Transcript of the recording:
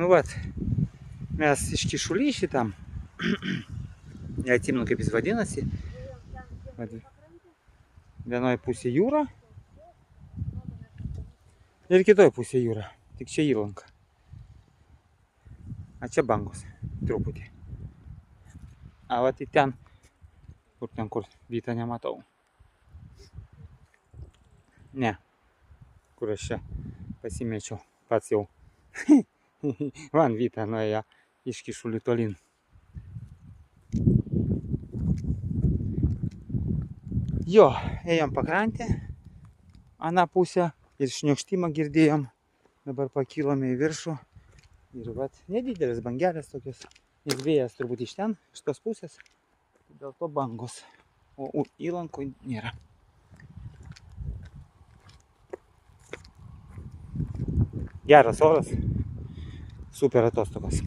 Nu vat, mes iš Kyšulį šitam, neatsimenu kaip jis vadinasi, vienoje pusėje jūra ir kitoje pusėje jūra, tik čia įlanka. A čia bangos truputį. A va tai ten, kur Vytą nematau. Ne, kur aš čia pasimečiau pats jau. Van Vytą nuėjo iš Kyšulį tolyn. Jo, ėjom pakrantę, aną pusę ir šniokštimą girdėjom. Dabar pakilome į viršų. Ir vat nedidelis bangelės tokios, nes vėjas turbūt iš ten, iš tos pusės, dėl to bangos, o įlankoj nėra. Geras oras, super atostogos.